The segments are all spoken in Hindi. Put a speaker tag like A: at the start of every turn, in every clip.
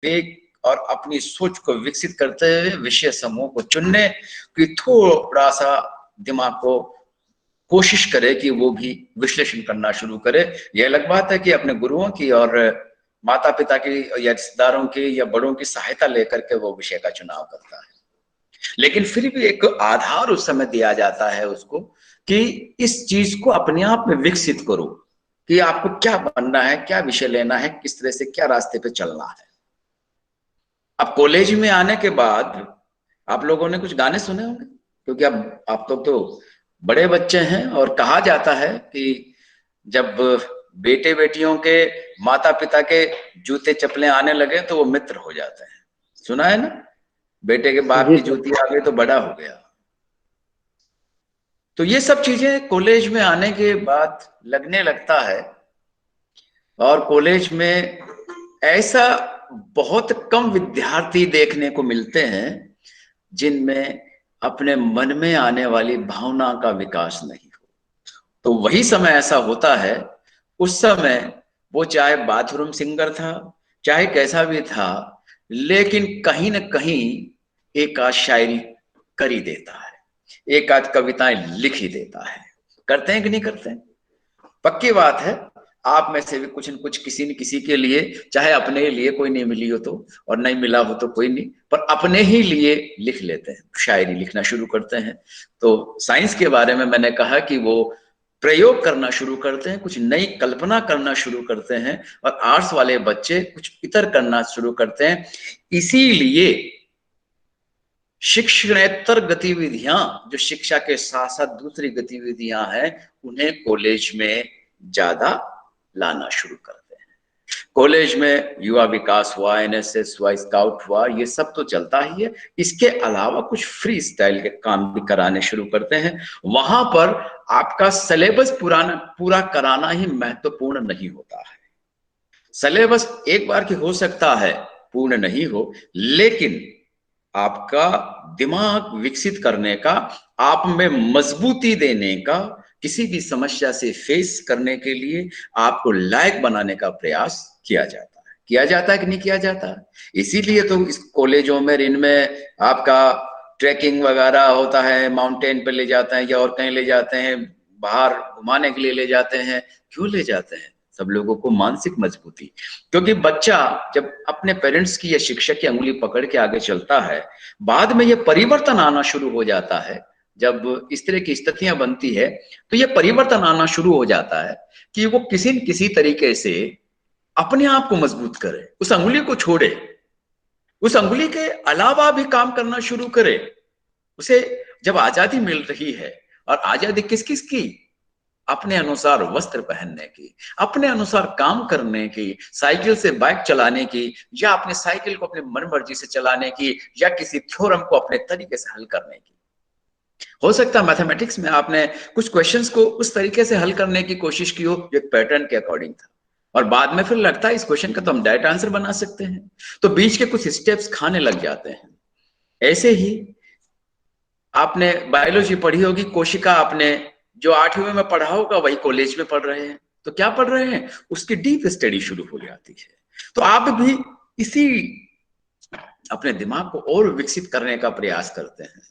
A: विवेक और अपनी सोच को विकसित करते हुए विषय समूह को चुनने की थोड़ा सा दिमाग को कोशिश करे कि वो भी विश्लेषण करना शुरू करे। यह अलग बात है कि अपने गुरुओं की और माता पिता की या रिश्तेदारों की या बड़ों की सहायता लेकर के वो विषय का चुनाव करता है, लेकिन फिर भी एक आधार उस समय दिया जाता है उसको कि इस चीज को अपने आप में विकसित करो कि आपको क्या बनना है, क्या विषय लेना है, किस तरह से क्या रास्ते पे चलना है। अब कॉलेज में आने के बाद आप लोगों ने कुछ गाने सुने होंगे, क्योंकि अब आप तो बड़े बच्चे हैं और कहा जाता है कि जब बेटे बेटियों के माता पिता के जूते चप्पलें आने लगे तो वो मित्र हो जाते हैं। सुना है ना, बेटे के बाप
B: जी
A: की
B: सर।
A: जूती आ गई तो बड़ा हो गया। तो ये सब चीजें कॉलेज में आने के बाद लगने लगता है। और कॉलेज में ऐसा बहुत कम विद्यार्थी देखने को मिलते हैं जिनमें अपने मन में आने वाली भावना का विकास नहीं हो। तो वही समय ऐसा होता है, उस समय वो चाहे बाथरूम सिंगर था, चाहे कैसा भी था, लेकिन कहीं न कहीं एक आध शायरी कर ही देता है, एक आध कविताएं लिख ही देता है। करते हैं कि नहीं करते हैं? पक्की बात है, आप में से भी कुछ न कुछ किसी न किसी के लिए, चाहे अपने लिए कोई नहीं मिली हो तो, और नहीं मिला हो तो कोई नहीं, पर अपने ही लिए लिख लेते हैं, शायरी लिखना शुरू करते हैं। तो साइंस के बारे में मैंने कहा कि वो प्रयोग करना शुरू करते हैं, कुछ नई कल्पना करना शुरू करते हैं, और आर्ट्स वाले बच्चे कुछ इतर करना शुरू करते हैं। इसीलिए शिक्षणेतर गतिविधियां, जो शिक्षा के साथ साथ दूसरी गतिविधियां हैं, उन्हें कॉलेज में ज्यादा लाना शुरू करते हैं। कॉलेज में युवा विकास हुआ, एनएसएस हुआ, स्काउट हुआ, ये सब तो चलता ही है। इसके अलावा कुछ फ्री स्टाइल के काम भी कराने शुरू करते हैं। वहां पर आपका सिलेबस पूरा कराना ही महत्वपूर्ण नहीं होता है। सिलेबस एक बार की हो सकता है पूर्ण नहीं हो, लेकिन आपका दिमाग विकसित करने का, आप में मजबूती देने का, किसी भी समस्या से फेस करने के लिए आपको लायक बनाने का प्रयास किया जाता है। किया जाता है कि नहीं किया जाता है? इसीलिए तो इस कॉलेजों में, इनमें आपका ट्रैकिंग वगैरह होता है, माउंटेन पे ले जाते हैं या और कहीं ले जाते हैं, बाहर घुमाने के लिए ले जाते हैं। क्यों ले जाते हैं? सब लोगों को मानसिक मजबूती, क्योंकि बच्चा जब अपने पेरेंट्स की या शिक्षक की अंगुली पकड़ के आगे चलता है, बाद में ये परिवर्तन आना शुरू हो जाता है। जब इस तरह की स्थितियां बनती है तो ये परिवर्तन आना शुरू हो जाता है कि वो किसी न किसी तरीके से अपने आप को मजबूत करे, उस अंगुली को छोड़े, उस अंगुली के अलावा भी काम करना शुरू करे। उसे जब आजादी मिल रही है, और आजादी किस किस की? अपने अनुसार वस्त्र पहनने की, अपने अनुसार काम करने की, साइकिल से बाइक चलाने की, या अपने साइकिल को अपने मन मर्जी से चलाने की, या किसी थ्योरम को अपने तरीके से हल करने की। हो सकता है मैथमेटिक्स में आपने कुछ क्वेश्चंस को उस तरीके से हल करने की कोशिश की हो जो एक पैटर्न के अकॉर्डिंग था, और बाद में फिर लगता है इस क्वेश्चन का तो हम डायरेक्ट आंसर बना सकते हैं, तो बीच के कुछ स्टेप्स खाने लग जाते हैं। ऐसे ही आपने बायोलॉजी पढ़ी होगी, कोशिका आपने जो 8वीं में पढ़ा होगा वही कॉलेज में पढ़ रहे हैं। तो क्या पढ़ रहे हैं? उसकी डीप स्टडी शुरू हो जाती है। तो आप भी इसी अपने दिमाग को और विकसित करने का प्रयास करते हैं।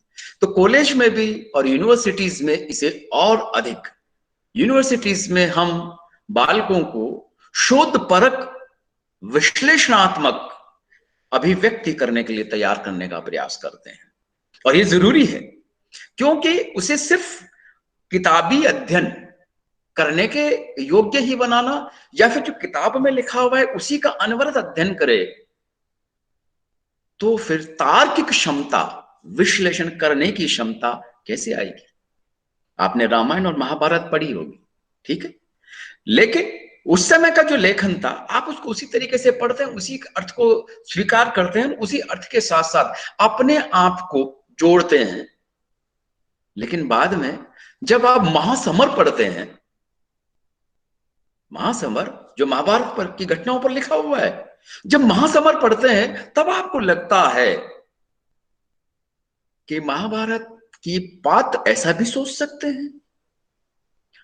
A: तो कॉलेज में भी और यूनिवर्सिटीज में इसे और अधिक, यूनिवर्सिटीज में हम बालकों को शोध परक, विश्लेषणात्मक अभिव्यक्ति करने के लिए तैयार करने का प्रयास करते हैं। और ये जरूरी है, क्योंकि उसे सिर्फ किताबी अध्ययन करने के योग्य ही बनाना, या फिर जो किताब में लिखा हुआ है उसी का अनवरत अध्ययन करे, तो फिर तार्किक क्षमता, विश्लेषण करने की क्षमता कैसे आएगी? आपने रामायण और महाभारत पढ़ी होगी, ठीक है, लेकिन उस समय का जो लेखन था, आप उसको उसी तरीके से पढ़ते हैं, उसी अर्थ को स्वीकार करते हैं, उसी अर्थ के साथ साथ अपने आप को जोड़ते हैं। लेकिन बाद में जब आप महासमर पढ़ते हैं, महासमर जो महाभारत पर की घटनाओं पर लिखा हुआ है, जब महासमर पढ़ते हैं तब आपको लगता है कि महाभारत की बात ऐसा भी सोच सकते हैं।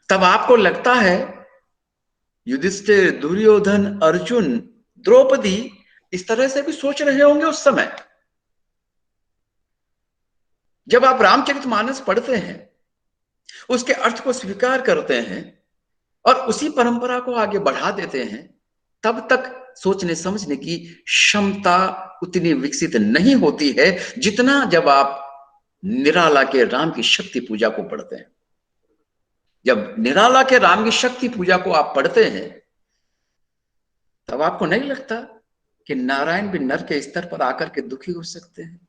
A: तब आपको लगता है युधिष्ठिर, दुर्योधन, अर्जुन, द्रौपदी, इस तरह से भी सोच रहे होंगे उस समय। जब आप रामचरितमानस पढ़ते हैं, उसके अर्थ को स्वीकार करते हैं और उसी परंपरा को आगे बढ़ा देते हैं, तब तक सोचने समझने की क्षमता उतनी विकसित नहीं होती है जितना जब आप निराला के राम की शक्ति पूजा को पढ़ते हैं। जब निराला के राम की शक्ति पूजा को आप पढ़ते हैं, तब आपको नहीं लगता कि नारायण भी नर के स्तर पर आकर के दुखी हो सकते हैं।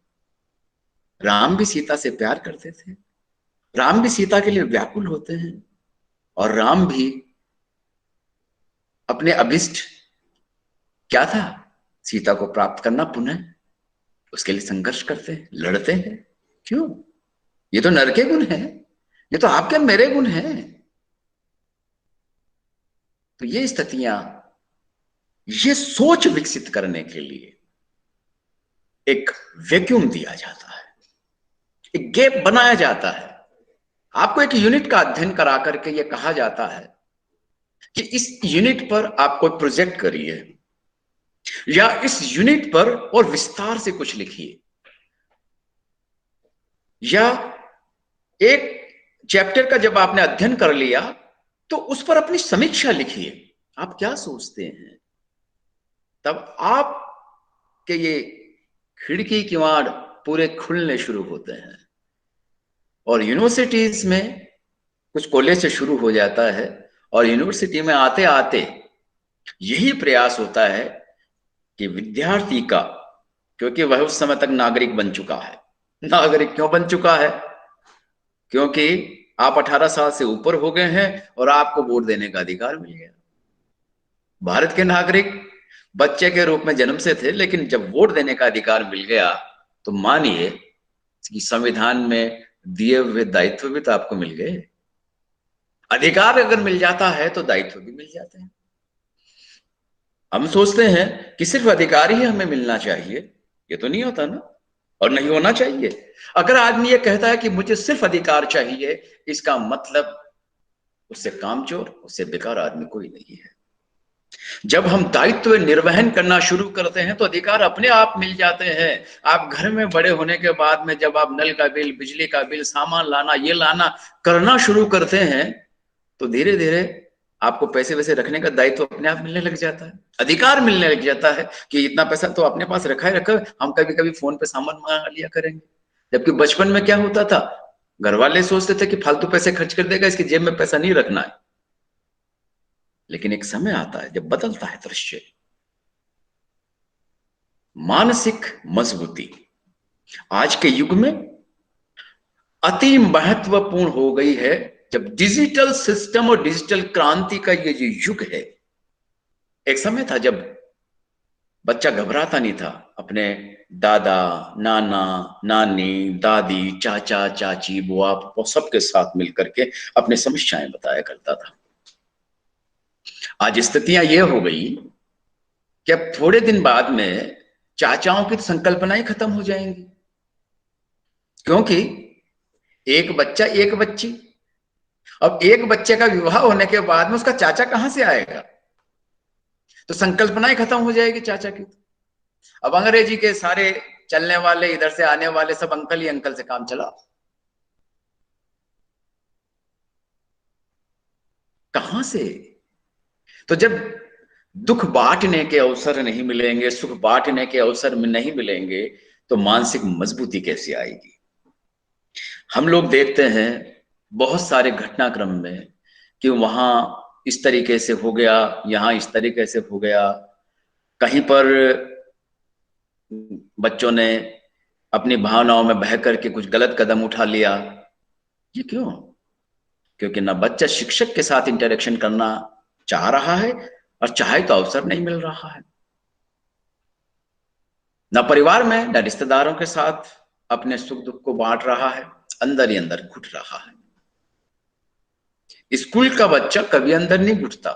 A: राम भी सीता से प्यार करते थे, राम भी सीता के लिए व्याकुल होते हैं, और राम भी अपने अभिष्ट क्या था, सीता को प्राप्त करना पुनः, उसके लिए संघर्ष करते हैं, लड़ते हैं। क्यों? ये तो नर के गुण है, ये तो आपके मेरे गुण हैं। तो ये स्थितियां, ये सोच विकसित करने के लिए एक वैक्यूम दिया जाता है, एक गैप बनाया जाता है। आपको एक यूनिट का अध्ययन करा करके ये कहा जाता है कि इस यूनिट पर आप कोई प्रोजेक्ट करिए, या इस यूनिट पर और विस्तार से कुछ लिखिए, या एक चैप्टर का जब आपने अध्ययन कर लिया तो उस पर अपनी समीक्षा लिखिए, आप क्या सोचते हैं। तब आप के ये खिड़की किवाड़ पूरे खुलने शुरू होते हैं। और यूनिवर्सिटीज में कुछ कॉलेज से शुरू हो जाता है, और यूनिवर्सिटी में आते आते यही प्रयास होता है कि विद्यार्थी का, क्योंकि वह उस समय तक नागरिक बन चुका है। नागरिक क्यों बन चुका है? क्योंकि आप 18 साल से ऊपर हो गए हैं और आपको वोट देने का अधिकार मिल गया। भारत के नागरिक बच्चे के रूप में जन्म से थे, लेकिन जब वोट देने का अधिकार मिल गया तो मानिए कि संविधान में दिए हुए दायित्व भी तो आपको मिल गए। अधिकार अगर मिल जाता है तो दायित्व भी मिल जाते हैं। हम सोचते हैं कि सिर्फ अधिकार ही हमें मिलना चाहिए, ये तो नहीं होता ना, और नहीं होना चाहिए। अगर आदमी ये कहता है कि मुझे सिर्फ अधिकार चाहिए, इसका मतलब उससे कामचोर, उससे बेकार आदमी कोई नहीं है। जब हम दायित्व निर्वहन करना शुरू करते हैं तो अधिकार अपने आप मिल जाते हैं। आप घर में बड़े होने के बाद में जब आप नल का बिल, बिजली का बिल, सामान लाना, ये लाना करना शुरू करते हैं, तो धीरे धीरे आपको पैसे वैसे रखने का दायित्व अपने आप मिलने लग जाता है, अधिकार मिलने लग जाता है कि इतना पैसा तो अपने पास रखा है, रखा, हम कभी कभी फोन पे सामान मंगा लिया करेंगे। जबकि बचपन में क्या होता था, घर वाले सोचते थे कि फालतू पैसे खर्च कर देगा, इसकी जेब में पैसा नहीं रखना है। लेकिन एक समय आता है जब बदलता है दृश्य। मानसिक मजबूती आज के युग में अति महत्वपूर्ण हो गई है। जब डिजिटल सिस्टम और डिजिटल क्रांति का ये जो युग है, एक समय था जब बच्चा घबराता नहीं था, अपने दादा, नाना, नानी, दादी, चाचा, चाची, बुआ, फूफा सबके साथ मिलकर के अपनी समस्याएं बताया करता था। आज स्थितियां ये हो गई कि अब थोड़े दिन बाद में चाचाओं की संकल्पनाएं खत्म हो जाएंगी, क्योंकि एक बच्चा, एक बच्ची। अब एक बच्चे का विवाह होने के बाद में उसका चाचा कहां से आएगा? तो संकल्पनाएं खत्म हो जाएगी चाचा की। अब अंग्रेजी के सारे चलने वाले, इधर से आने वाले सब अंकल ही अंकल से काम चला। कहां से? तो जब दुख बांटने के अवसर नहीं मिलेंगे, सुख बांटने के अवसर में नहीं मिलेंगे, तो मानसिक मजबूती कैसे आएगी? हम लोग देखते हैं बहुत सारे घटनाक्रम में कि वहां इस तरीके से हो गया, यहां इस तरीके से हो गया, कहीं पर बच्चों ने अपनी भावनाओं में बह करके कुछ गलत कदम उठा लिया। ये क्यों? क्योंकि ना बच्चा शिक्षक के साथ इंटरेक्शन करना चाह रहा है, और चाहे तो अवसर नहीं मिल रहा है। ना परिवार में, ना रिश्तेदारों के साथ अपने सुख दुख को बांट रहा है, अंदर ही अंदर घुट रहा है। स्कूल का बच्चा कभी अंदर नहीं घुटता।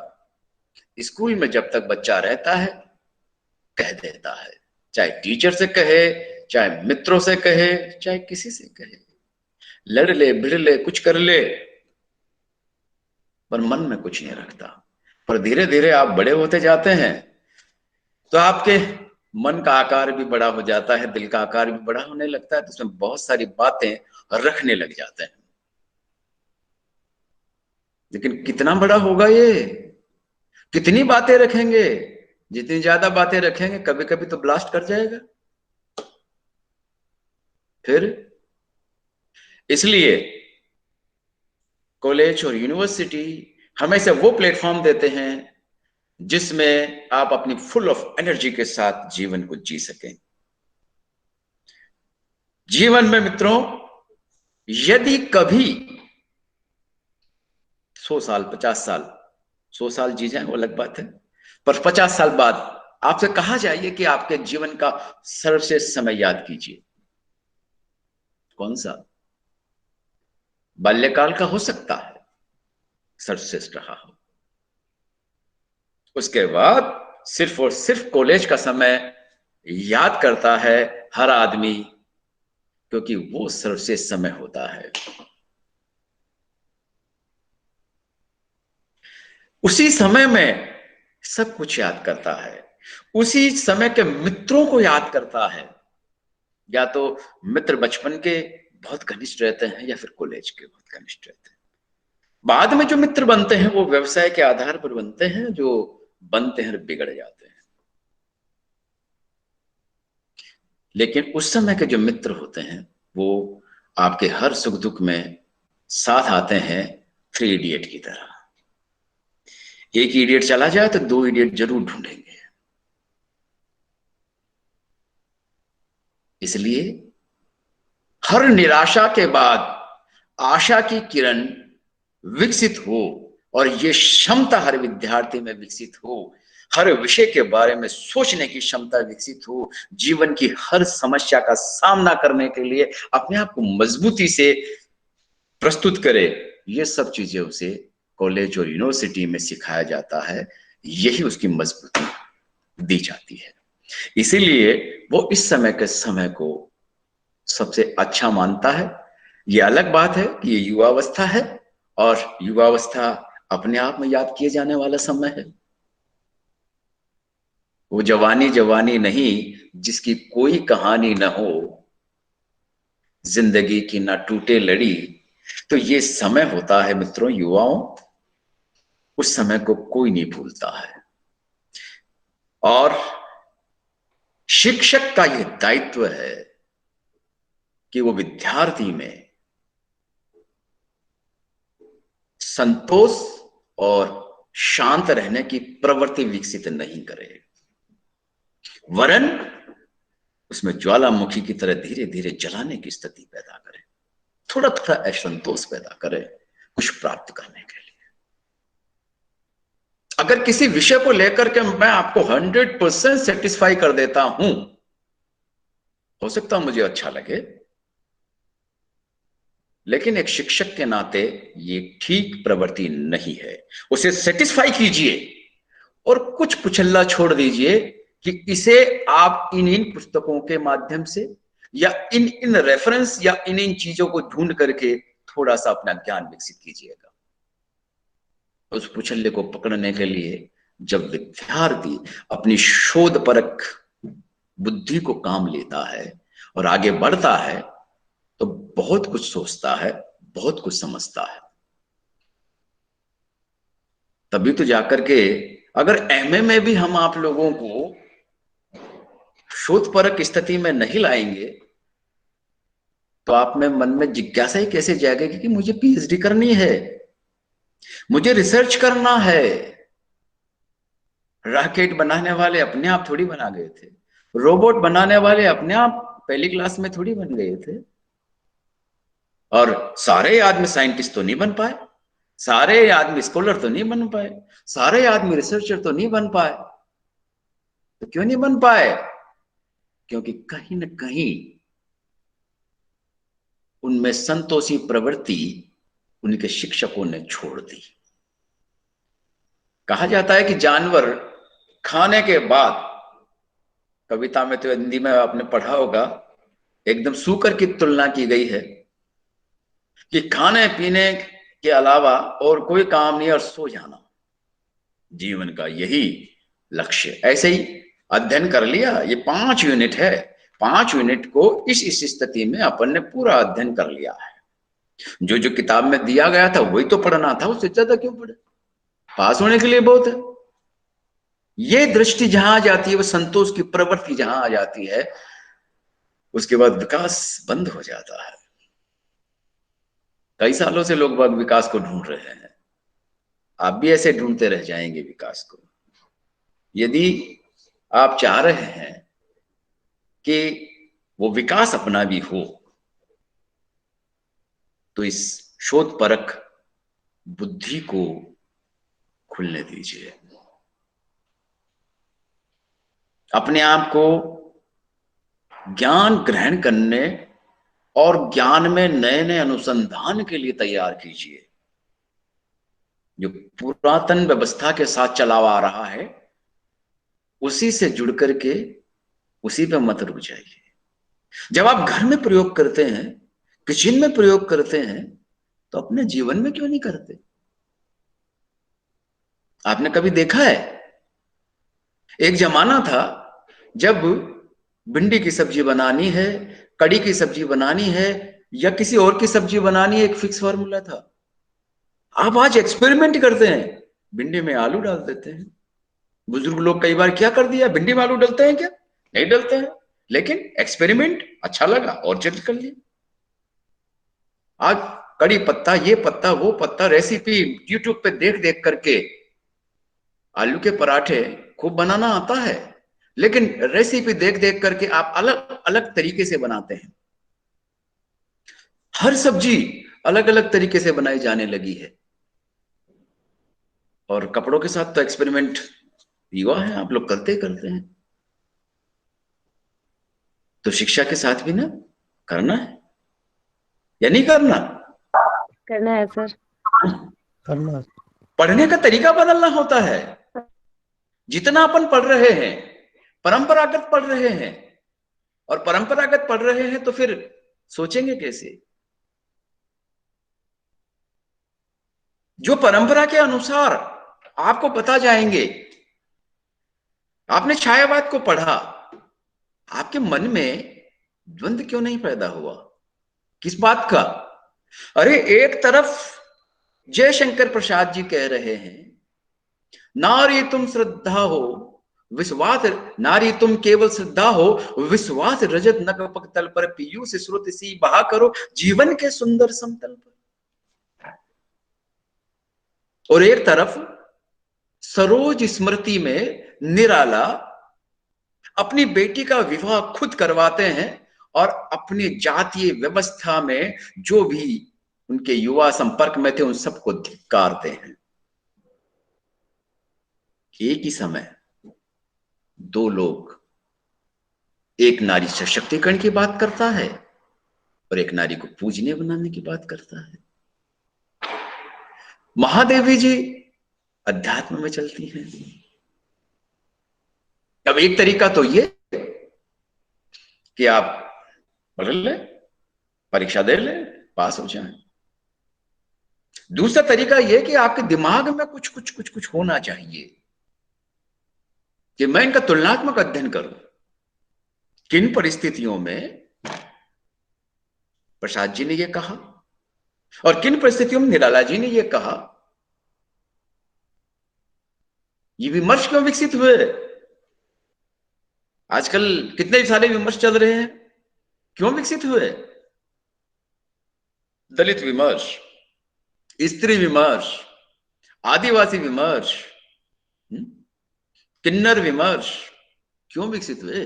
A: स्कूल में जब तक बच्चा रहता है कह देता है, चाहे टीचर से कहे, चाहे मित्रों से कहे, चाहे किसी से कहे, लड़ ले, भिड़ ले, कुछ कर ले, पर मन में कुछ नहीं रखता। पर धीरे धीरे आप बड़े होते जाते हैं तो आपके मन का आकार भी बड़ा हो जाता है, दिल का आकार भी बड़ा होने लगता है, तो उसमें बहुत सारी बातें रखने लग जाते हैं। लेकिन कितना बड़ा होगा ये, कितनी बातें रखेंगे? जितनी ज्यादा बातें रखेंगे कभी कभी तो ब्लास्ट कर जाएगा। फिर इसलिए कॉलेज और यूनिवर्सिटी हमें से वो प्लेटफॉर्म देते हैं जिसमें आप अपनी फुल ऑफ एनर्जी के साथ जीवन को जी सकें। जीवन में मित्रों, यदि कभी 100 साल, 50 साल, 100 साल जी जाए वो अलग बात है, पर 50 साल बाद आपसे कहा जाए कि आपके जीवन का सर्वश्रेष्ठ समय याद कीजिए, कौन सा? बाल्यकाल का हो सकता है सर्वश्रेष्ठ रहा हो। उसके बाद सिर्फ और सिर्फ कॉलेज का समय याद करता है हर आदमी, क्योंकि वो सर्वश्रेष्ठ समय होता है। उसी समय में सब कुछ याद करता है, उसी समय के मित्रों को याद करता है। या तो मित्र बचपन के बहुत घनिष्ठ रहते हैं या फिर कॉलेज के बहुत घनिष्ठ रहते हैं। बाद में जो मित्र बनते हैं वो व्यवसाय के आधार पर बनते हैं, जो बनते हैं बिगड़ जाते हैं। लेकिन उस समय के जो मित्र होते हैं वो आपके हर सुख दुख में साथ आते हैं, 3 इडियट की तरह। एक इडियट चला जाए तो 2 इडियट जरूर ढूंढेंगे। इसलिए हर निराशा के बाद आशा की किरण विकसित हो, और ये क्षमता हर विद्यार्थी में विकसित हो, हर विषय के बारे में सोचने की क्षमता विकसित हो, जीवन की हर समस्या का सामना करने के लिए अपने आप को मजबूती से प्रस्तुत करे, ये सब चीजें उसे कॉलेज और यूनिवर्सिटी में सिखाया जाता है। यही उसकी मजबूती दी जाती है। इसीलिए वो इस समय के समय को सबसे अच्छा मानता है। ये अलग बात है कि ये युवावस्था है, और युवावस्था अपने आप में याद किए जाने वाला समय है। वो जवानी जवानी नहीं जिसकी कोई कहानी न हो, जिंदगी की ना टूटे लड़ी। तो ये समय होता है मित्रों, युवाओं, उस समय को कोई नहीं भूलता है। और शिक्षक का यह दायित्व है कि वो विद्यार्थी में संतोष और शांत रहने की प्रवृत्ति विकसित नहीं करे, वरन उसमें ज्वालामुखी की तरह धीरे धीरे जलाने की स्थिति पैदा करे, थोड़ा थोड़ा असंतोष पैदा करे कुछ प्राप्त करने के लिए। अगर किसी विषय को लेकर के मैं आपको 100% सेटिस्फाई कर देता हूं, हो सकता मुझे अच्छा लगे, लेकिन एक शिक्षक के नाते ये ठीक प्रवृत्ति नहीं है। उसे सेटिस्फाई कीजिए और कुछ कुचल्ला छोड़ दीजिए कि इसे आप इन इन पुस्तकों के माध्यम से या इन इन रेफरेंस या इन इन चीजों को ढूंढ करके थोड़ा सा अपना ज्ञान विकसित कीजिएगा। उस कुचल्ले को पकड़ने के लिए जब विद्यार्थी अपनी शोध परक बुद्धि को काम लेता है और आगे बढ़ता है, तो बहुत कुछ सोचता है, बहुत कुछ समझता है। तभी तो जाकर के अगर एमए में भी हम आप लोगों को शोध परक स्थिति में नहीं लाएंगे, तो आप में मन में जिज्ञासा ही कैसे जाएगी कि मुझे पीएचडी करनी है, मुझे रिसर्च करना है। रॉकेट बनाने वाले अपने आप थोड़ी बना गए थे, रोबोट बनाने वाले अपने आप पहली क्लास में थोड़ी बन गए थे। और सारे आदमी साइंटिस्ट तो नहीं बन पाए, सारे आदमी स्कॉलर तो नहीं बन पाए, सारे आदमी रिसर्चर तो नहीं बन पाए। तो क्यों नहीं बन पाए? क्योंकि कहीं ना कहीं उनमें संतोषी प्रवृत्ति उनके शिक्षकों ने छोड़ दी। कहा जाता है कि जानवर खाने के बाद, कविता में तो हिंदी में आपने पढ़ा होगा, एकदम सूकर की तुलना की गई है कि खाने पीने के अलावा और कोई काम नहीं और सो जाना जीवन का यही लक्ष्य। ऐसे ही अध्ययन कर लिया, ये 5 यूनिट है, 5 यूनिट को इस स्थिति में अपन ने पूरा अध्ययन कर लिया है। जो जो किताब में दिया गया था वही तो पढ़ना था, उससे ज्यादा क्यों पढ़े, पास होने के लिए बहुत है। ये दृष्टि जहां आ जाती है, वो संतोष की प्रवृत्ति जहां आ जाती है, उसके बाद विकास बंद हो जाता है। कई सालों से लोग बाग विकास को ढूंढ रहे हैं, आप भी ऐसे ढूंढते रह जाएंगे विकास को। यदि आप चाह रहे हैं कि वो विकास अपना भी हो, तो इस शोध परक बुद्धि को खुलने दीजिए। अपने आप को ज्ञान ग्रहण करने और ज्ञान में नए नए अनुसंधान के लिए तैयार कीजिए। जो पुरातन व्यवस्था के साथ चला आ रहा है, उसी से जुड़ करके उसी पे मत रुक जाइए। जब आप घर में प्रयोग करते हैं, किचन में प्रयोग करते हैं, तो अपने जीवन में क्यों नहीं करते? आपने कभी देखा है, एक जमाना था जब भिंडी की सब्जी बनानी है, कड़ी की सब्जी बनानी है, या किसी और की सब्जी बनानी है, एक फिक्स फार्मूला था। आप आज एक्सपेरिमेंट करते हैं, भिंडी में आलू डाल देते हैं। बुजुर्ग लोग कई बार क्या कर दिया, भिंडी में आलू डलते हैं क्या? नहीं डलते हैं, लेकिन एक्सपेरिमेंट अच्छा लगा और जल्द कर लिया। आज कड़ी पत्ता, ये पत्ता, वो पत्ता, रेसिपी यूट्यूब पे देख देख करके आलू के पराठे खूब बनाना आता है, लेकिन रेसिपी देख देख करके आप अलग अलग तरीके से बनाते हैं। हर सब्जी अलग अलग तरीके से बनाई जाने लगी है। और कपड़ों के साथ तो एक्सपेरिमेंट युवा है, आप लोग करते करते हैं। तो शिक्षा के साथ भी ना करना है या नहीं करना?
B: करना है सर। करना।
A: पढ़ने का तरीका बदलना होता है। जितना अपन पढ़ रहे हैं, परंपरागत पढ़ रहे हैं, और परंपरागत पढ़ रहे हैं तो फिर सोचेंगे कैसे? जो परंपरा के अनुसार आपको पता जाएंगे। आपने छायावाद को पढ़ा, आपके मन में द्वंद्व क्यों नहीं पैदा हुआ? किस बात का? अरे एक तरफ जयशंकर प्रसाद जी कह रहे हैं, नारी तुम श्रद्धा हो विश्वास, नारी तुम केवल श्रद्धा हो विश्वास रजत नकपक तल पर, पीयूष स्रोत सी बहा करो जीवन के सुंदर समतल पर। और एक तरफ सरोज स्मृति में निराला अपनी बेटी का विवाह खुद करवाते हैं, और अपनी जातीय व्यवस्था में जो भी उनके युवा संपर्क में थे उन सबको धिक्कारते हैं। एक ही समय दो लोग, एक नारी सशक्तिकरण की बात करता है और एक नारी को पूजनीय बनाने की बात करता है। महादेवी जी अध्यात्म में चलती हैं। अब एक तरीका तो ये कि आप पढ़ ले, परीक्षा दे ले, पास हो जाए। दूसरा तरीका यह कि आपके दिमाग में कुछ कुछ कुछ कुछ होना चाहिए कि मैं इनका तुलनात्मक अध्ययन करूं। किन परिस्थितियों में प्रसाद जी ने यह कहा और किन परिस्थितियों में निराला जी ने यह कहा। ये विमर्श क्यों विकसित हुए? आजकल कितने सारे विमर्श चल रहे हैं, क्यों विकसित हुए? दलित विमर्श, स्त्री विमर्श, आदिवासी विमर्श, किन्नर विमर्श, क्यों विकसित हुए?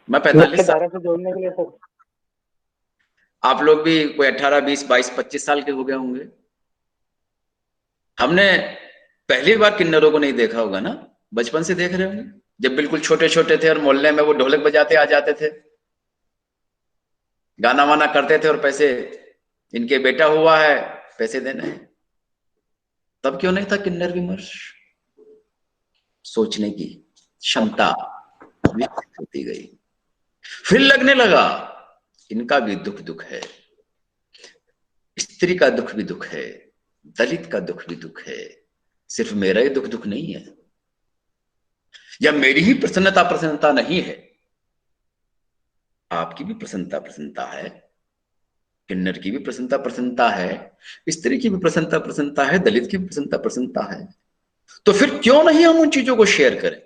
A: मैं 45 साल
B: से जोड़ने के लिए सर।
A: आप लोग भी कोई 18, 20, 22, 25 साल के हो गए होंगे। हमने पहली बार किन्नरों को नहीं देखा होगा ना, बचपन से देख रहे होंगे, जब बिल्कुल छोटे छोटे थे और मोहल्ले में वो ढोलक बजाते आ जाते थे, गाना वाना करते थे, और पैसे इनके बेटा हुआ है पैसे देने हैं। तब क्यों नहीं था किन्नर विमर्श? सोचने की क्षमता विकसित होती गई। फिर लगने लगा इनका भी दुख दुख है, स्त्री का दुख भी दुख है, दलित का दुख भी दुख है, सिर्फ मेरा ही दुख दुख नहीं है। या मेरी ही प्रसन्नता प्रसन्नता नहीं है, आपकी भी प्रसन्नता प्रसन्नता है, किन्नर की भी प्रसन्नता प्रसन्नता है, स्त्री की भी प्रसन्नता प्रसन्नता है, दलित की भी प्रसन्नता प्रसन्नता है। तो फिर क्यों नहीं हम उन चीजों को शेयर करें?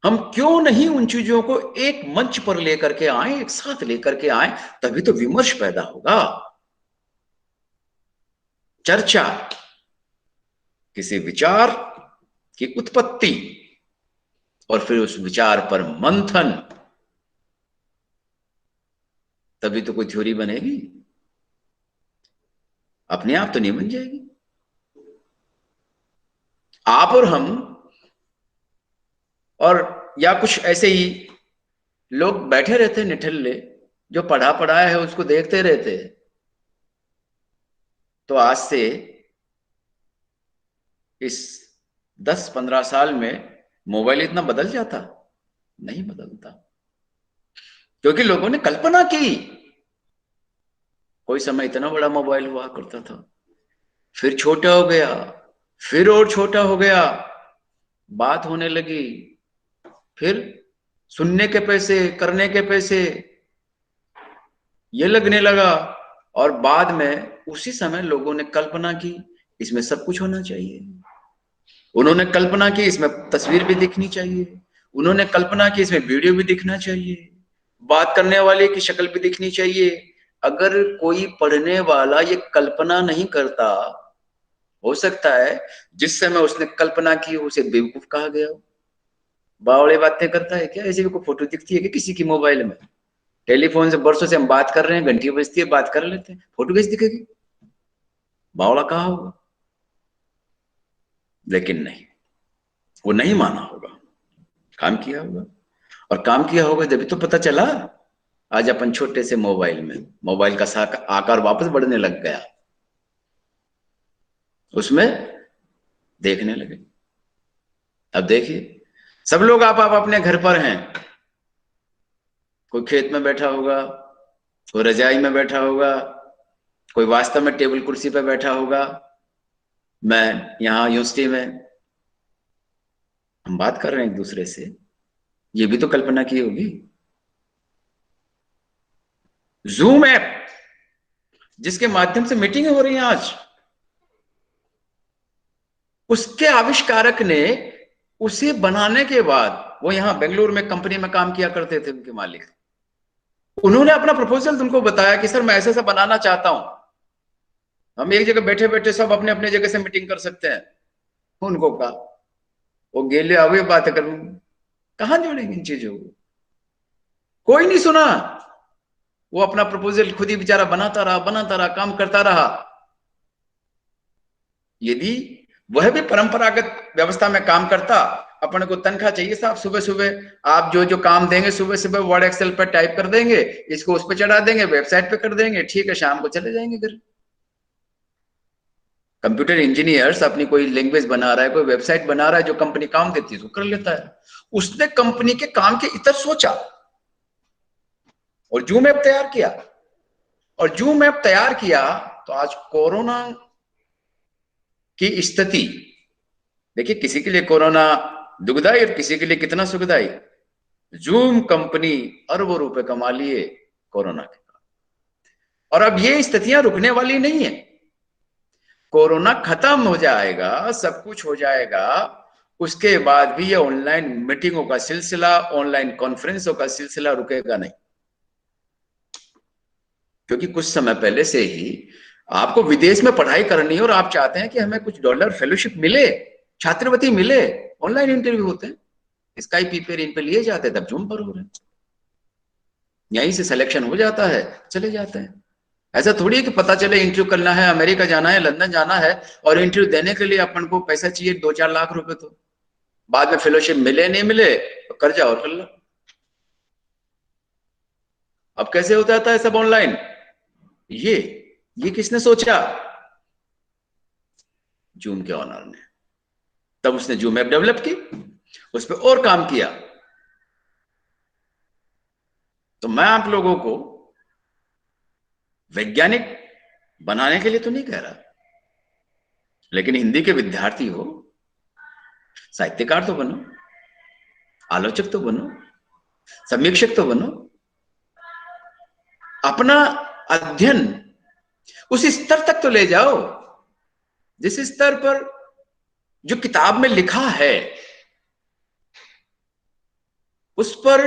A: हम क्यों नहीं उन चीजों को एक मंच पर लेकर के आए, एक साथ लेकर के आए? तभी तो विमर्श पैदा होगा, चर्चा, किसी विचार की उत्पत्ति, और फिर उस विचार पर मंथन, तभी तो कोई थ्योरी बनेगी। अपने आप तो नहीं बन जाएगी। आप और हम और या कुछ ऐसे ही लोग बैठे रहते निठल्ले, जो पढ़ा पढ़ाया है उसको देखते रहते, तो आज से इस 10-15 साल में मोबाइल इतना बदल जाता? नहीं बदलता, क्योंकि लोगों ने कल्पना की। कोई समय इतना बड़ा मोबाइल हुआ करता था, फिर छोटा हो गया, फिर और छोटा हो गया, बात होने लगी, फिर सुनने के पैसे, करने के पैसे, ये लगने लगा। और बाद में उसी समय लोगों ने कल्पना की, इसमें सब कुछ होना चाहिए। उन्होंने कल्पना की इसमें तस्वीर भी दिखनी चाहिए, उन्होंने कल्पना की इसमें वीडियो भी दिखना चाहिए, बात करने वाले की शक्ल भी दिखनी चाहिए। अगर कोई पढ़ने वाला ये कल्पना नहीं करता, हो सकता है जिस समय उसने कल्पना की उसे बेवकूफ कहा गया हो। बावड़े बातें करता है क्या? ऐसे भी कोई फोटो दिखती है कि किसी की मोबाइल में? टेलीफोन से बरसों से हम बात कर रहे हैं, घंटी बजती है, बात कर लेते हैं, फोटो कैसे दिखेगी? बावड़ा कहा होगा। लेकिन नहीं, वो नहीं माना होगा, काम किया होगा। और काम किया होगा जब तो पता चला। आज अपन छोटे से मोबाइल में, मोबाइल का आकार वापस बढ़ने लग गया, उसमें देखने लगे। अब देखिए, सब लोग आप अपने घर पर हैं, कोई खेत में बैठा होगा, कोई रजाई में बैठा होगा, कोई वास्तव में टेबल कुर्सी पर बैठा होगा, मैं यहाँ यूनिवर्सिटी में, हम बात कर रहे हैं एक दूसरे से। ये भी तो कल्पना की होगी। जूम ऐप, जिसके माध्यम से मीटिंग हो रही है आज, उसके आविष्कारक ने उसे बनाने के बाद, वो यहां बेंगलुरु में कंपनी में काम किया करते थे, उनके मालिक, उन्होंने अपना प्रपोजल तुमको बताया कि सर मैं ऐसा बनाना चाहता हूं, हम एक जगह बैठे बैठे सब अपने अपने जगह से मीटिंग कर सकते हैं। उनको कहा, वो गेले आवे बात कर, कहां जोड़ेंगे इन चीजों को? कोई नहीं सुना। वो अपना प्रपोजल खुद ही बेचारा बनाता रहा, काम करता रहा। यदि वह भी परंपरागत व्यवस्था में काम करता, अपने को तनख्वाह चाहिए साहब, सुबह सुबह आप जो जो काम देंगे सुबह सुबह वर्ड एक्सेल पर टाइप कर देंगे, इसको उस पर चढ़ा देंगे, वेबसाइट पे कर देंगे, ठीक है, शाम को चले जाएंगे घर। कंप्यूटर इंजीनियर्स अपनी कोई लैंग्वेज बना रहा है, कोई वेबसाइट बना रहा है, जो कंपनी काम देती है तो कर लेता है। उसने कंपनी के काम के इतर सोचा और जूम ऐप तैयार किया। और जूम ऐप तैयार किया तो आज कोरोना की स्थिति देखिए, किसी के लिए कोरोना दुखदाई और किसी के लिए कितना सुखदाई। जूम कंपनी अरबों रुपए कमा लिए कोरोना के कारण, और अब ये स्थितियां रुकने वाली नहीं है। कोरोना खत्म हो जाएगा, सब कुछ हो जाएगा, उसके बाद भी ये ऑनलाइन मीटिंगों का सिलसिला, ऑनलाइन कॉन्फ्रेंसों का सिलसिला रुकेगा नहीं। क्योंकि कुछ समय पहले से ही आपको विदेश में पढ़ाई करनी है और आप चाहते हैं कि हमें कुछ डॉलर फेलोशिप मिले, छात्रवृत्ति मिले, ऑनलाइन इंटरव्यू होते हैं, स्काइप पे इन पे लिए जाते हैं, तब जूम पर हो रहे हैं, यहीं से सिलेक्शन हो जाता है, चले जाते हैं। ऐसा थोड़ी है कि पता चले इंटरव्यू करना है, अमेरिका जाना है, लंदन जाना है, और इंटरव्यू देने के लिए अपन को पैसा चाहिए 2-4 लाख रुपए, तो बाद में फेलोशिप मिले नहीं मिले तो कर जाओ और कर लो। अब कैसे हो जाता है सब ऑनलाइन? ये किसने सोचा? जूम के ऑनर ने। तब उसने जूम ऐप डेवलप की, उस पर और काम किया। तो मैं आप लोगों को वैज्ञानिक बनाने के लिए तो नहीं कह रहा, लेकिन हिंदी के विद्यार्थी हो, साहित्यकार तो बनो, आलोचक तो बनो, समीक्षक तो बनो, अपना अध्ययन उस स्तर तक तो ले जाओ जिस स्तर पर जो किताब में लिखा है उस पर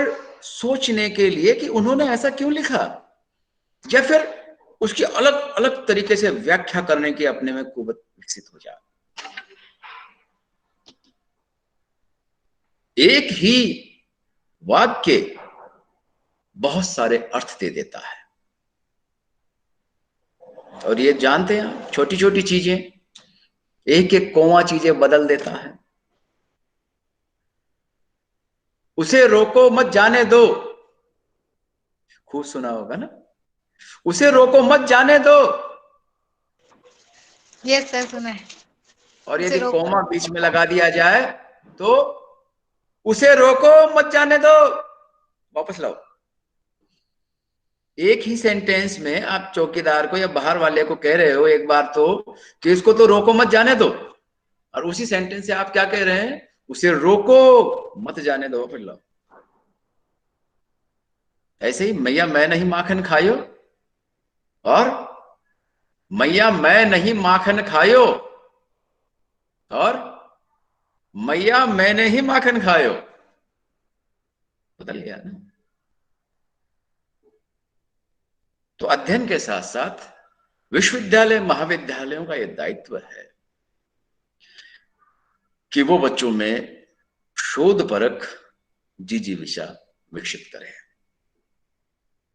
A: सोचने के लिए कि उन्होंने ऐसा क्यों लिखा, या फिर उसकी अलग अलग तरीके से व्याख्या करने की अपने में कुवत विकसित हो जाए। एक ही वाक्य बहुत सारे अर्थ दे देता है, और ये जानते हैं, छोटी छोटी चीजें, एक एक कोवा चीजें बदल देता है। उसे रोको मत जाने दो, खूब सुना होगा ना, उसे रोको मत जाने दो।
C: यस सर, सुना है।
A: और यदि कोमा बीच में लगा दिया जाए तो उसे रोको मत जाने दो, वापस लाओ। एक ही सेंटेंस में आप चौकीदार को या बाहर वाले को कह रहे हो एक बार तो कि इसको तो रोको मत जाने दो, और उसी सेंटेंस से आप क्या कह रहे हैं, उसे रोको मत जाने दो, फिर लाओ। ऐसे ही मैया मैं नहीं माखन खायो और मैया मैं नहीं माखन खायो और मैया मैंने ही माखन खायो, बदल गया ना। तो अध्ययन के साथ साथ विश्वविद्यालय महाविद्यालयों का यह दायित्व है कि वो बच्चों में शोध परक जिजीविषा विकसित करें,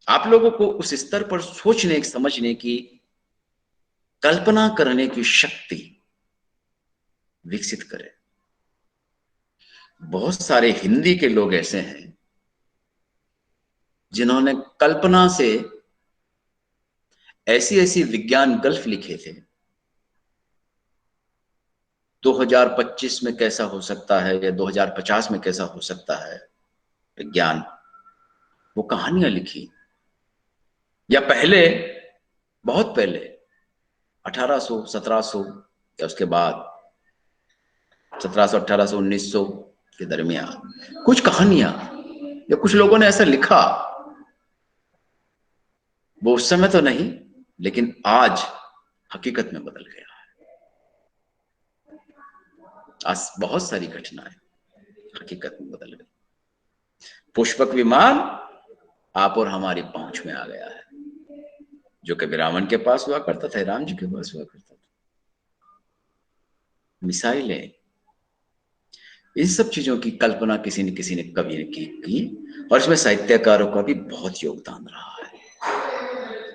A: आप लोगों को उस स्तर पर सोचने समझने की, कल्पना करने की शक्ति विकसित करें। बहुत सारे हिंदी के लोग ऐसे हैं जिन्होंने कल्पना से ऐसी ऐसी विज्ञान गल्फ लिखे थे, 2025 में कैसा हो सकता है या 2050 में कैसा हो सकता है विज्ञान, वो कहानियां लिखी। या पहले, बहुत पहले 1800, 1700 या उसके बाद 1700, 1800, 1900 के दरमियान कुछ कहानियां या कुछ लोगों ने ऐसा लिखा, वो उस समय तो नहीं लेकिन आज हकीकत में बदल गया है। आज बहुत सारी घटनाएं हकीकत में बदल गई। पुष्पक विमान आप और हमारी पहुंच में आ गया है, जो कभी रावण के पास हुआ करता था, राम जी के पास हुआ करता था। मिसाइलें, इन सब चीजों की कल्पना किसी ने कभी ने की, और इसमें साहित्यकारों का भी बहुत योगदान रहा है।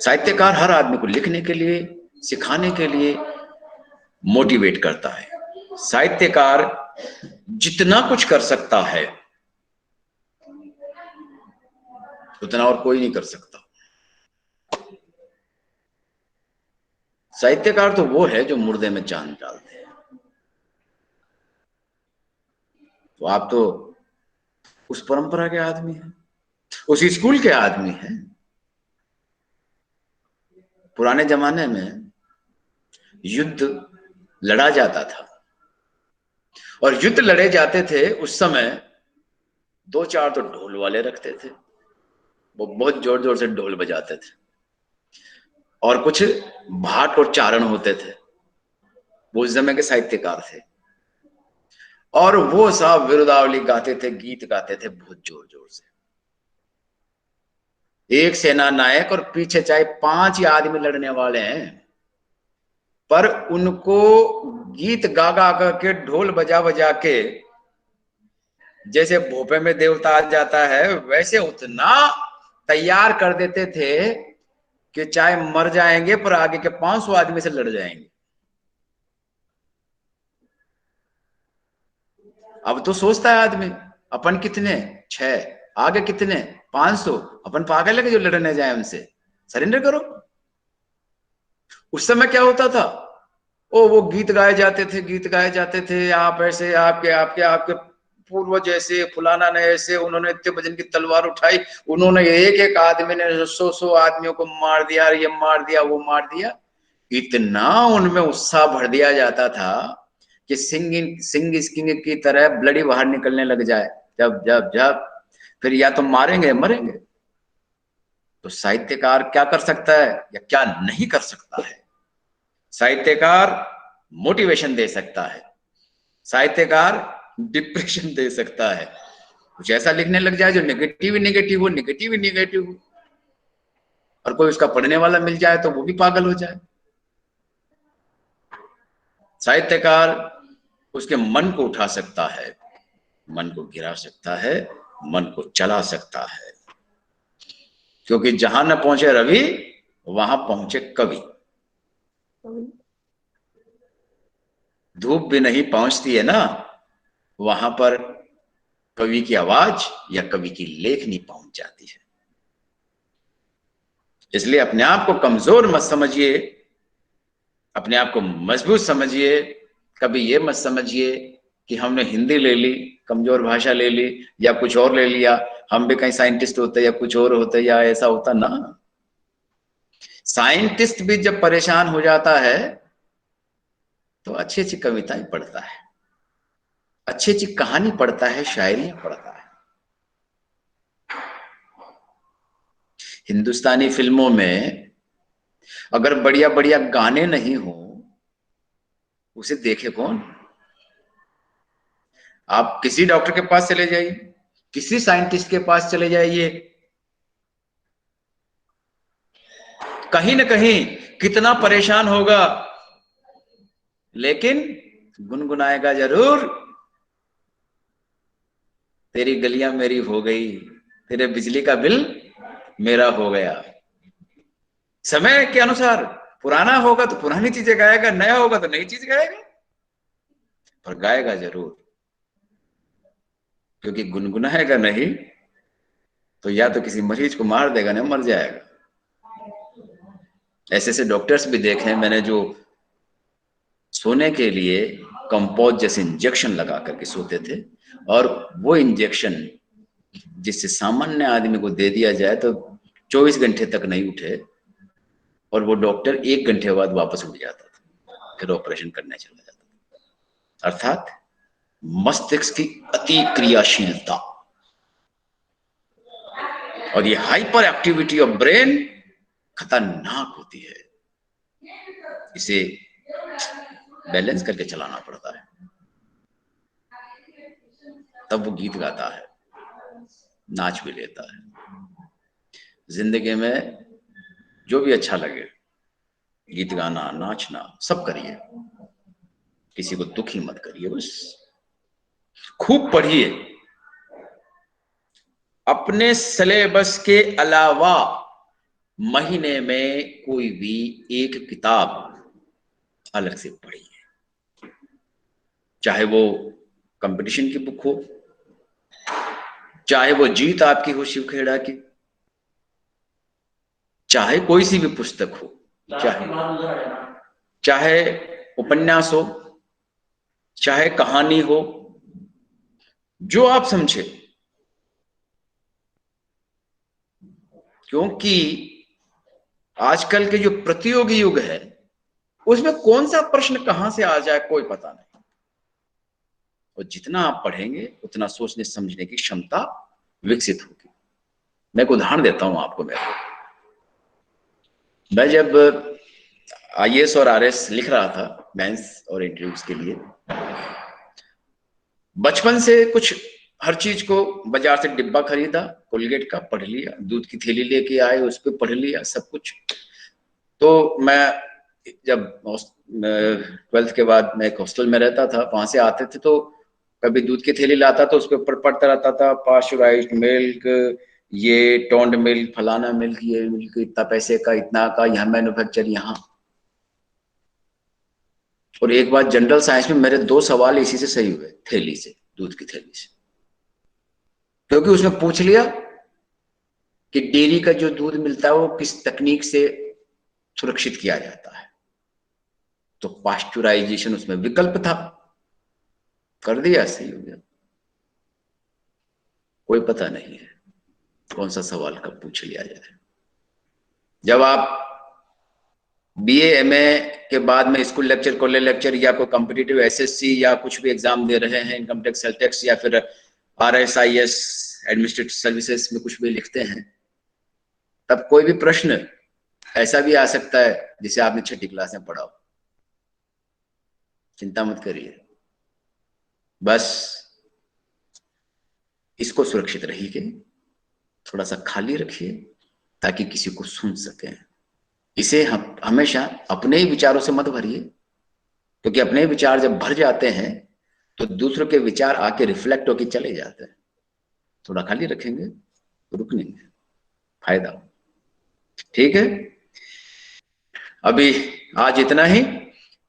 A: साहित्यकार हर आदमी को लिखने के लिए, सिखाने के लिए मोटिवेट करता है। साहित्यकार जितना कुछ कर सकता है उतना और कोई नहीं कर सकता। साहित्यकार तो वो है जो मुर्दे में जान डालते हैं। तो आप तो उस परंपरा के आदमी हैं, उस स्कूल के आदमी हैं। पुराने जमाने में युद्ध लड़ा जाता था, और युद्ध लड़े जाते थे उस समय 2-4 तो ढोल वाले रखते थे, वो बहुत जोर जोर से ढोल बजाते थे, और कुछ भाट और चारण होते थे, वो उस समय के साहित्यकार थे, और वो सब विरुदावली गाते थे, गीत गाते थे बहुत जोर जोर से। एक सेना नायक और पीछे चाहे 5 ही आदमी लड़ने वाले हैं, पर उनको गीत गा गा करके, ढोल बजा बजा के, जैसे भोपे में देवता आ जाता है वैसे उतना तैयार कर देते थे कि चाहे मर जाएंगे पर आगे के 500 आदमी से लड़ जाएंगे। अब तो सोचता है आदमी, अपन कितने, 6, आगे कितने, 500, अपन पागल है जो लड़ने जाए उनसे, सरेंडर करो। उस समय क्या होता था, वो गीत गाए जाते थे, गीत गाए जाते थे, आप ऐसे, आपके आपके आपके पूर्वज ऐसे, फुलाना ने ऐसे, उन्होंने इतने वजन की तलवार उठाई, उन्होंने एक एक आदमी ने 100 आदमियों को मार दिया, ये मार दिया, वो मार दिया। इतना उनमें उत्साह भर दिया जाता था कि सिंगिंग सिंग की तरह ब्लडी बाहर निकलने लग जाए, जब जब जब, फिर या तो मारेंगे मरेंगे। तो साहित्यकार क्या कर सकता है या क्या नहीं कर सकता है? साहित्यकार मोटिवेशन दे सकता है, साहित्यकार डिप्रेशन दे सकता है। कुछ ऐसा लिखने लग जाए जो नेगेटिव ही नेगेटिव हो, नेगेटिव ही नेगेटिव हो, और कोई उसका पढ़ने वाला मिल जाए तो वो भी पागल हो जाए। साहित्यकार उसके मन को उठा सकता है, मन को गिरा सकता है, मन को चला सकता है। क्योंकि जहां न पहुंचे रवि वहां पहुंचे कवि। धूप भी नहीं पहुंचती है ना, वहां पर कवि की आवाज या कवि की लेखनी पहुंच जाती है। इसलिए अपने आप को कमजोर मत समझिए, अपने आप को मजबूत समझिए। कभी ये मत समझिए कि हमने हिंदी ले ली, कमजोर भाषा ले ली, या कुछ और ले लिया, हम भी कहीं साइंटिस्ट होते या कुछ और होते या ऐसा होता ना। साइंटिस्ट भी जब परेशान हो जाता है तो अच्छी अच्छी कविताएं पढ़ता है, अच्छी अच्छी कहानी पढ़ता है, शायरी पढ़ता है। हिंदुस्तानी फिल्मों में अगर बढ़िया बढ़िया गाने नहीं हो, उसे देखे कौन? आप किसी डॉक्टर के पास चले जाइए, किसी साइंटिस्ट के पास चले जाइए, कहीं ना कहीं कितना परेशान होगा, लेकिन गुनगुनाएगा जरूर। तेरी गलियां मेरी हो गई, तेरे बिजली का बिल मेरा हो गया। समय के अनुसार पुराना होगा तो पुरानी चीजें गाएगा, नया होगा तो नई चीज गाएगा, पर गाएगा जरूर। क्योंकि गुनगुनाएगा नहीं तो या तो किसी मरीज को मार देगा ना, मर जाएगा। ऐसे ऐसे डॉक्टर्स भी देखे हैं मैंने जो सोने के लिए कंपोज जैसे इंजेक्शन लगा करके सोते थे, और वो इंजेक्शन जिससे सामान्य आदमी को दे दिया जाए तो 24 घंटे तक नहीं उठे, और वो डॉक्टर 1 घंटे बाद वापस उठ जाता था, फिर ऑपरेशन करने चला जाता था। अर्थात मस्तिष्क की अति क्रियाशीलता और ये हाइपर एक्टिविटी ऑफ ब्रेन खतरनाक होती है। इसे बैलेंस करके चलाना पड़ता है, तब वो गीत गाता है, नाच भी लेता है। जिंदगी में जो भी अच्छा लगे, गीत गाना, नाचना, सब करिए, किसी को दुखी मत करिए। बस खूब पढ़िए, अपने सिलेबस के अलावा महीने में कोई भी एक किताब अलग से पढ़िए, चाहे वो कंपटीशन की बुक हो, चाहे वो जीत आपकी हो शिव खेड़ा की, चाहे कोई सी भी पुस्तक हो, चाहे उपन्यास हो, चाहे कहानी हो, जो आप समझे। क्योंकि आजकल के जो प्रतियोगी युग है उसमें कौन सा प्रश्न कहां से आ जाए कोई पता नहीं, और जितना आप पढ़ेंगे उतना सोचने समझने की क्षमता विकसित होगी। मैं एक उदाहरण देता हूं आपको। मैं जब आईएएस और आरएस लिख रहा था मेंस और इंटरव्यूज के लिए, बचपन से कुछ हर चीज को बाजार से डिब्बा खरीदा, कोलगेट का पढ़ लिया, दूध की थैली लेके आए उस पर पढ़ लिया सब कुछ। तो मैं जब 12th के बाद मैं एक हॉस्टल में रहता था, वहां से आते थे तो कभी दूध की थैली लाता तो उसके ऊपर पढ़ता रहता था पास्चराइज्ड मिल्क, ये टोंड मिल्क, फलाना मिल्क, ये मिल्क इतना पैसे का, इतना का, यहाँ मैन्युफैक्चर यहाँ। और एक बार जनरल साइंस में मेरे 2 सवाल इसी से सही हुए, थैली से, दूध की थैली से। क्योंकि उसमें पूछ लिया कि डेयरी का जो दूध मिलता है वो किस तकनीक से सुरक्षित किया जाता है, तो पास्चुराइजेशन उसमें विकल्प था, कर दिया, सही हो गया। कोई पता नहीं है कौन सा सवाल कब पूछ लिया जाए। जब आप बीए एमए के बाद में स्कूल लेक्चर, कॉलेज लेक्चर या कोई कॉम्पिटिटिव एसएससी या कुछ भी एग्जाम दे रहे हैं, इनकम टैक्स, सेल टैक्स या फिर RSIS एडमिनिस्ट्रेटिव सर्विसेज में कुछ भी लिखते हैं, तब कोई भी प्रश्न ऐसा भी आ सकता है जिसे आपने 6ठी क्लास में पढ़ा हो। चिंता मत करिए, बस इसको सुरक्षित रखिए, थोड़ा सा खाली रखिए ताकि किसी को सुन सके। इसे हम हमेशा अपने ही विचारों से मत भरिए, क्योंकि अपने विचार जब भर जाते हैं तो दूसरों के विचार आके रिफ्लेक्ट होके चले जाते हैं। थोड़ा खाली रखेंगे, रुकनेंगे, फायदा। ठीक है, अभी आज इतना ही,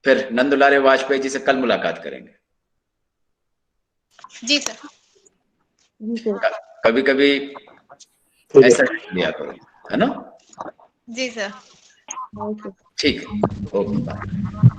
A: फिर नंदुलारे वाजपेयी जी से कल मुलाकात करेंगे।
C: जी सर।
B: जी सर।
A: कभी कभी ऐसा लिया करो, है ना?
C: जी सर।
B: हाँ सर।
A: ठीक है, ओके बाय।